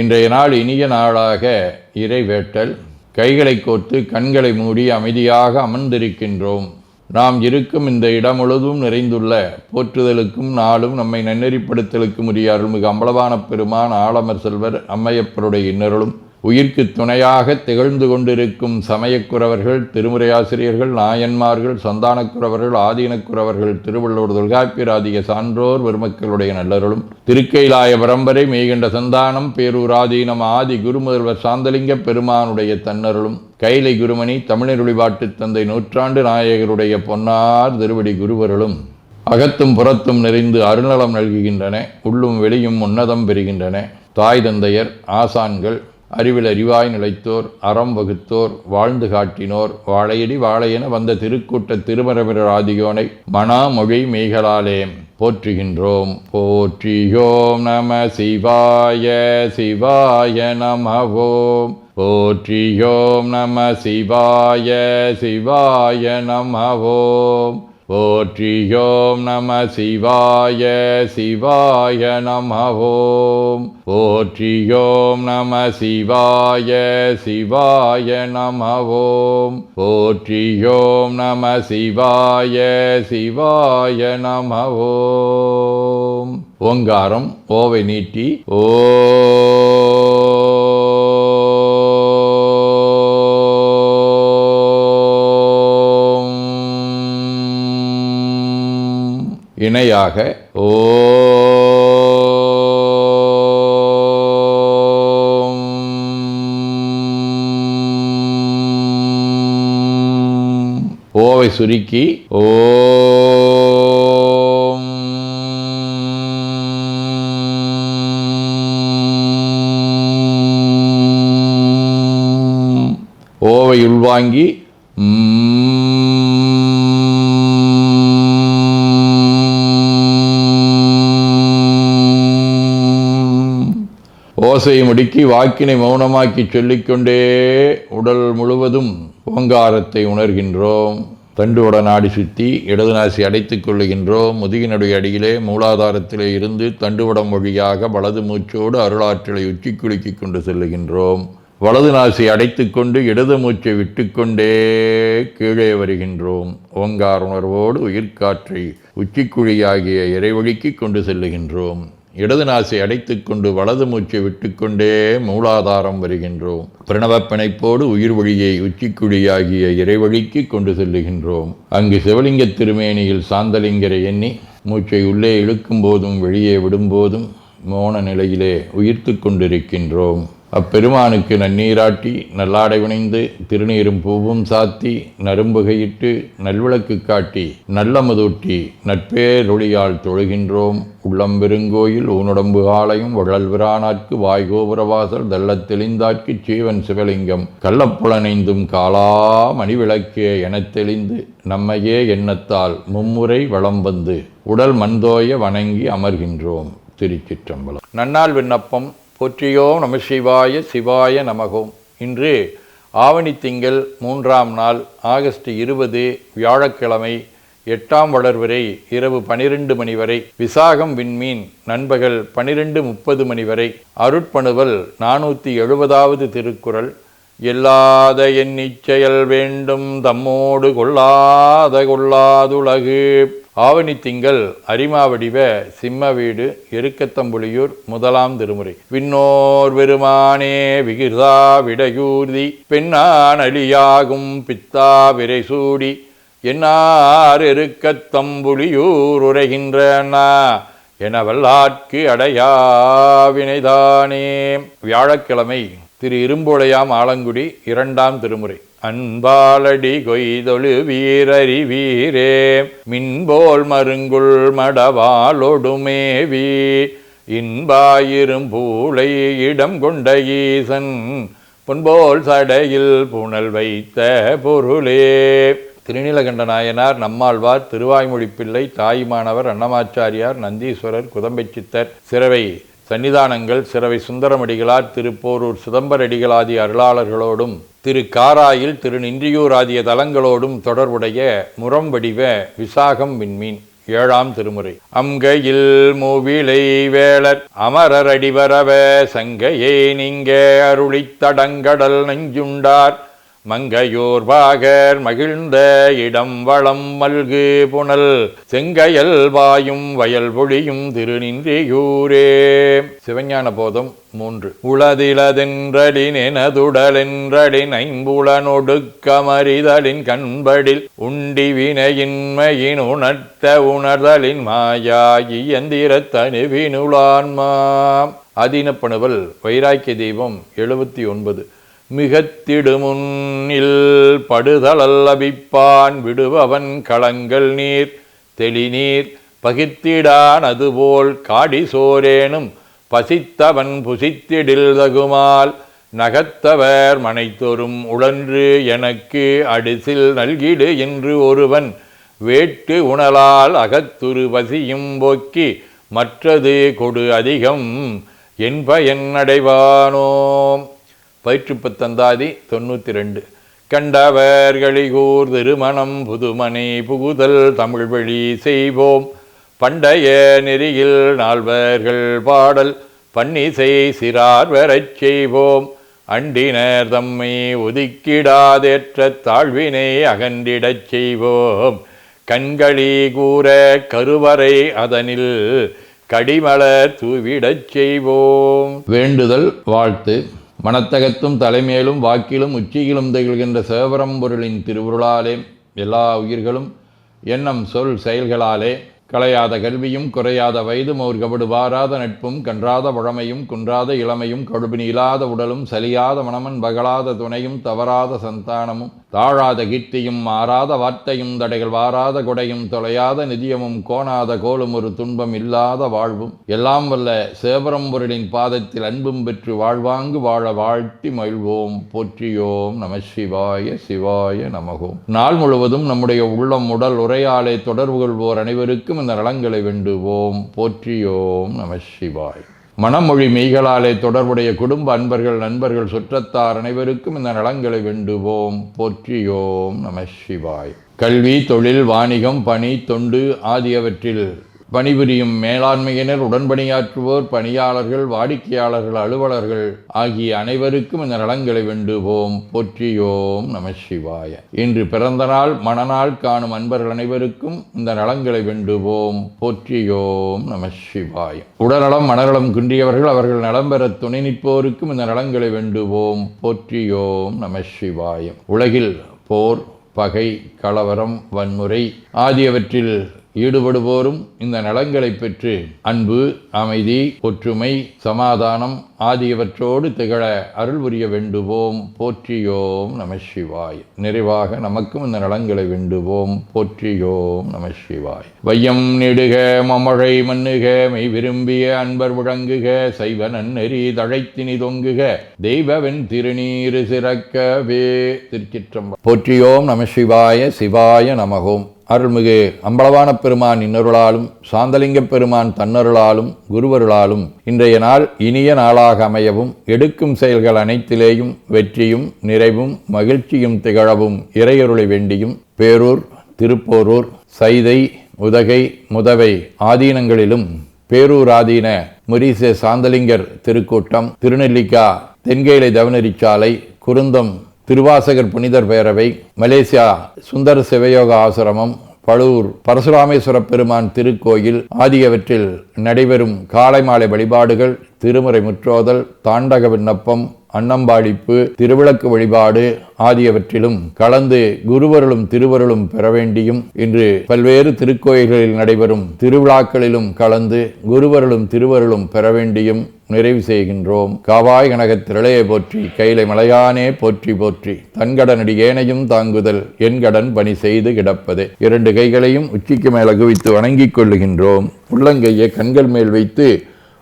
இன்றைய நாள் இனிய நாளாக இறைவேட்டல். கைகளை கோர்த்து கண்களை மூடி அமைதியாக அமர்ந்திருக்கின்றோம். நாம் இருக்கும் இந்த இடம் முழுதும் நிறைந்துள்ள போற்றுதலுக்கும் நாளும் நம்மை நன்னெறிப்படுத்தலுக்கும் உரிய அருள்மிகு அம்பலவான பெருமான் ஆலமர் செல்வர் அம்மையப்பருடைய இன்னருளும் உயிர்க்கு துணையாக திகழ்ந்து கொண்டிருக்கும் சமயக்குறவர்கள், திருமுறையாசிரியர்கள், நாயன்மார்கள், சந்தானக்குறவர்கள், ஆதீனக்குறவர்கள், திருவள்ளுவர் தொல்காப்பியராதிய சான்றோர் பெருமக்களுடைய நல்லருளும் திருக்கைலாய பரம்பரை மெய்கண்ட சந்தானம் பேரூராதீனம் ஆதி குருமுதல்வர் சாந்தலிங்க பெருமானுடைய தன்னருளும் கைலை குருமணி தமிழருளிபாட்டு தந்தை நூற்றாண்டு நாயகருடைய பொன்னார் திருவடி குருவருளும் அகத்தும் புறத்தும் நிறைந்து அருநலம் நல்குகின்றன. உள்ளும் வெளியும் உன்னதம் பெறுகின்றன. தாய் தந்தையர், ஆசான்கள், அறிவில் அறிவாய் நிலைத்தோர், அறம் வகுத்தோர், வாழ்ந்து காட்டினோர், வாழையடி வாழையென வந்த திருக்கூட்ட திருமரபிரர் ஆதியோனை மனாமொழி மெய்களாலே போற்றுகின்றோம். போற்றியோம் நம சிவாய சிவாய நமவோம். போற்றியோம் நம சிவாய சிவாய நமவோம். போற்றியோம் நம சிவாய சிவாய நமவோம். போற்றியோம் நம சிவாய சிவாய நமவோம். போற்றியோம் நம சிவாய சிவாய நமவோம். ஓங்காரம் ஓவை நீட்டி ஓ இணையாக ஓம். ஓவை சுருக்கி ஓம். ஓவை உள்வாங்கி ஓசையை முடுக்கி வாக்கினை மௌனமாக்கி சொல்லிக்கொண்டே உடல் முழுவதும் ஓங்காரத்தை உணர்கின்றோம். தண்டுவட நாடி சுற்றி இடது நாசி அடைத்துக் கொள்ளுகின்றோம். முதுகினுடைய அடியிலே மூலாதாரத்திலே இருந்து தண்டுவடம் வழியாக வலது மூச்சோடு அருளாற்றலை உச்சி குலுக்கி கொண்டு செல்லுகின்றோம். வலது நாசி அடைத்து கொண்டு இடது மூச்சை விட்டுக்கொண்டே கீழே வருகின்றோம். ஓங்கார உணர்வோடு உயிர்காற்றை உச்சிக்குழியாகிய இறைவழிக்கு கொண்டு செல்லுகின்றோம். இடது நாசை அடைத்து கொண்டு வலது மூச்சை விட்டுக்கொண்டே மூலாதாரம் வருகின்றோம். பிரணவ பிணைப்போடு உயிர் வழியை உச்சிக்குழியாகிய இறைவழிக்கு கொண்டு செல்லுகின்றோம். அங்கு சிவலிங்க திருமேனியில் சாந்தலிங்கரை எண்ணி மூச்சை உள்ளே இழுக்கும் போதும் வெளியே விடும்போதும் மோன நிலையிலே உயிர்த்து கொண்டிருக்கின்றோம். அப்பெருமானுக்கு நன்னீராட்டி நல்லாடை வினைந்து திருநீரும் பூவும் சாத்தி நரும்புகையிட்டு நல்விளக்கு காட்டி நல்லமுதூட்டி நட்பேரொளியால் தொழுகின்றோம். உள்ளம் பெருங்கோயில் ஊனுடம்பு ஆலயம் வள்ளல்விரானார்க்கு வாய்கோபுரவாசல் தள்ளத் தெளிந்தார்க்கு சீவன் சிவலிங்கம் கள்ளப்புலனைந்தும் காலா மணிவிளக்கே எனத் தெளிந்து நம்மையே எண்ணத்தால் மும்முறை வளம் வந்து உடல் மண்தோய வணங்கி அமர்கின்றோம். திருச்சிற்றம்பலம். நன்னாள் விண்ணப்பம். போற்றியோம் நம சிவாய சிவாய நமகோம். இன்று ஆவணி திங்கள் 3ஆம் நாள் ஆகஸ்ட் 20 வியாழக்கிழமை 8ஆம் வளர்வரை இரவு 12 மணி வரை, விசாகம் விண்மீன் நண்பகல் 12:30 மணி வரை. அருட்பணுவல் 470வது திருக்குறள். எல்லாத எண்ணிச்செயல் வேண்டும் தம்மோடு கொள்ளாதுலகு. ஆவணி திங்கள் அரிமாவடிவ சிம்ம வீடு எருக்கத்தம்புலியூர் 1ஆம் திருமுறை. விண்ணோர் வெறுமானே விகிர்தா விடையூர்தி பெண்ணான் அழியாகும் பித்தா விரைசூடி என்னார் எருக்கத்தம்புலியூர் உரைகின்ற அண்ணா என வல்லாட்கு அடையா வினைதானே. வியாழக்கிழமை திரு இரும்போலையாம் ஆலங்குடி 2ஆம் திருமுறை. அன்பாலடி கொய்தொழு வீரறி வீரே மின்போல் மருங்குள் மடவாலொடுமேவி இன்பாயிரும் பூளை இடம் கொண்ட ஈசன் பொன்போல் சடையில் புனல் வைத்த பொருளே. திருநீலகண்ட நாயனார், நம்மாழ்வார், திருவாய்மொழிப்பிள்ளை, தாயுமானவர், அன்னமாச்சாரியார், நந்தீஸ்வரர், குதம்பை சித்தர், சிறவை சன்னிதானங்கள், சிறவை சுந்தரமடிகளார், திருப்போரூர் சிதம்பரடிகளாதி அருளாளர்களோடும் திரு காராயில் திரு நின்றியூர் ஆதிய தலங்களோடும் தொடர்புடைய முறம் வடிவ விசாகம் விண்மீன் ஏழாம் திருமுறை. அங்கையில் மூவிலை வேளர் அமரர் அடிவரவ சங்கையே நீங்க அருளித் தடங்கடல் நெஞ்சுண்டார் மங்கையோர் பாகர் மகிழ்ந்த இடம் வளம் மல்கு புனல் செங்கையல் வாயும் வயல் பொழியும் திருநின்றியூரே. சிவஞான போதம் 3. உளதிலதென்றலின் எனதுடலென்றலின் ஐம்புலனொடுக்கமறிதலின் கண்படில் உண்டி வினையின்மையின் உணர்த்த உணர்தலின் மாயாகி எந்திரத்தனுவினுளான்மா. ஆதீனப்பணுவல் வைராக்கிய தீபம் 79. மிகத்திடுமுன்னில் படுதலல் அபிப்பான் விடுபவன் களங்கள் நீர் தெளிநீர் பகித்திடான் அதுபோல் காடி சோரேனும் பசித்தவன் புசித்திடில் தகுமால் நகத்தவர் மனைத்தொரும் உழன்று எனக்கு அடிசில் நல்கிடு என்று ஒருவன் வேட்டு உணலால் அகத்துரு பசியும் போக்கி மற்றது கொடு அதிகம் என்பயன் அடைவானோம். பயிற்றுப்பத்தந்தாதி 92. கண்டவர்களிகூர் திருமணம் புதுமனை புகுதல் தமிழ் வழி செய்வோம் பண்டைய நெறியில் நால்வர்கள் பாடல் பன்னிசை சிறார் வரச் செய்வோம் அண்டினர் தம்மை ஒதுக்கிடாதேற்ற தாழ்வினை அகன்றிடச் செய்வோம் கண்களி கூற கருவறை அதனில் கடிமலர் தூவிடச் செய்வோம். வேண்டுதல் வாழ்த்து. மனத்தகத்தும் தலைமையிலும் வாக்கிலும் உச்சியிலும் திகழ்கின்ற சிவபரம்பொருளின் திருவுருளாலே எல்லா உயிர்களும் எண்ணம் சொல் செயல்களாலே களையாத கல்வியும் குறையாத வயதும் ஓர் கபடு வாராத நட்பும் கன்றாத பழமையும் குன்றாத இளமையும் கடுபினி இல்லாத உடலும் சலியாத மனமன் பகலாத துணையும் தவறாத சந்தானமும் தாழாத கீர்த்தியும் மாறாத வார்த்தையும் தடைகள் வாராத கொடையும் தொலையாத நிதியமும் கோணாத கோலும் ஒரு துன்பம் இல்லாத வாழ்வும் எல்லாம் வல்ல சிவபரம்பொருளின் பாதத்தில் அன்பும் பெற்று வாழ்வாங்கு வாழ வாழ்த்தி மகிழ்வோம். போற்றியோம் நம சிவாய சிவாய நமகோம். நாள் முழுவதும் நம்முடைய உள்ளம் உடல் உரையாலே தொடர்பு கொள்வோர் அனைவருக்கும் இந்த நலங்களை வேண்டுவோம். போற்றியோம் நம சிவாய். மனமொழி மெய்களாலே தொடர்புடைய குடும்ப அன்பர்கள் நண்பர்கள் சுற்றத்தார் அனைவருக்கும் இந்த நலங்களை வேண்டுவோம். போற்றியோம் நம சிவாய். கல்வி தொழில் வாணிகம் பணி தொண்டு ஆகியவற்றில் பணிபுரியும் மேலாண்மையினர் உடன்பணியாற்றுவோர் பணியாளர்கள் வாடிக்கையாளர்கள் அலுவலர்கள் ஆகிய அனைவருக்கும் இந்த நலங்களை வேண்டுவோம். போற்றியோம் நம சிவாய. இன்று பிறந்த நாள் மணநாள் காணும் அன்பர்கள் அனைவருக்கும் இந்த நலங்களை வேண்டுவோம். போற்றியோம் நம சிவாய. உடல்நலம் மனநலம் குன்றியவர்கள் அவர்கள் நலம் பெற துணை நிற்போருக்கும் இந்த நலங்களை வேண்டுவோம். போற்றியோம் நம சிவாய. உலகில் போர் பகை கலவரம் வன்முறை ஆகியவற்றில் ஈடுபடுவோரும் இந்த நலங்களை பெற்று அன்பு அமைதி ஒற்றுமை சமாதானம் ஆகியவற்றோடு திகழ அருள் புரிய வேண்டுவோம். போற்றியோம் நம சிவாய். நிறைவாக நமக்கும் இந்த நலங்களை வேண்டுவோம். போற்றியோம் நம சிவாய். வையம் நெடுக மமழை மண்ணுக மெய் விரும்பிய அன்பர் முழங்குக சைவ நன்னெறி தழைத்தினி தொங்குக தெய்வவென் திருநீரு சிறக்கவே. திருச்சிற்றம்பலம். போற்றியோம் நம சிவாய சிவாய நமகோம். அருள்மிகு அம்பலவான பெருமான் இன்னருளாலும் சாந்தலிங்க பெருமான் தன்னருளாலும் குருவருளாலும் இன்றைய நாள் இனிய நாளாக அமையவும் எடுக்கும் செயல்கள் அனைத்திலேயும் வெற்றியும் நிறைவும் மகிழ்ச்சியும் திகழவும் இறையருளை வேண்டியும் பேரூர் திருப்போரூர் சைதை உதகை முதவை ஆதீனங்களிலும் பேரூர் ஆதீன முரீச சாந்தலிங்கர் திருக்கூட்டம் திருநெல்லிக்கா தென்கேலை தவனரிச்சாலை குருந்தம் திருவாசகர் புனிதர் பேரவை மலேசியா சுந்தர சிவயோக ஆசிரமம் பழுவூர் பரசுராமேஸ்வர பெருமான் திருக்கோயில் ஆகியவற்றில் நடைபெறும் காலை மாலை வழிபாடுகள் திருமுறை முற்றோதல் தாண்டக விண்ணப்பம் அன்னம்பாடிப்பு திருவிளக்கு வழிபாடு ஆகியவற்றிலும் கலந்து குருவருளும் திருவருளும் பெற வேண்டியும் இன்று பல்வேறு திருக்கோயில்களில் நடைபெறும் திருவிழாக்களிலும் கலந்து குருவருளும் திருவருளும் பெற வேண்டியும் நிறைவு செய்கின்றோம். காவாய் கனகத் திரளையை போற்றி கைலை மலையானே போற்றி போற்றி தன்கடனடி ஏனையும் தாங்குதல் என் கடன் பணி செய்து கிடப்பது. 2 கைகளையும் உச்சிக்கு மேல் குவித்து வணங்கிக் கொள்ளுகின்றோம். உள்ளங்கையை கண்கள் மேல் வைத்து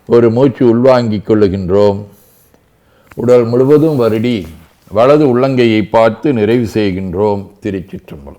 ஒரு மூச்சு உள்வாங்கிக் கொள்ளுகின்றோம். உடல் முழுவதும் வருடி வலது உள்ளங்கையை பார்த்து நிறைவு செய்கின்றோம். திருச்சிற்றம்பலம்.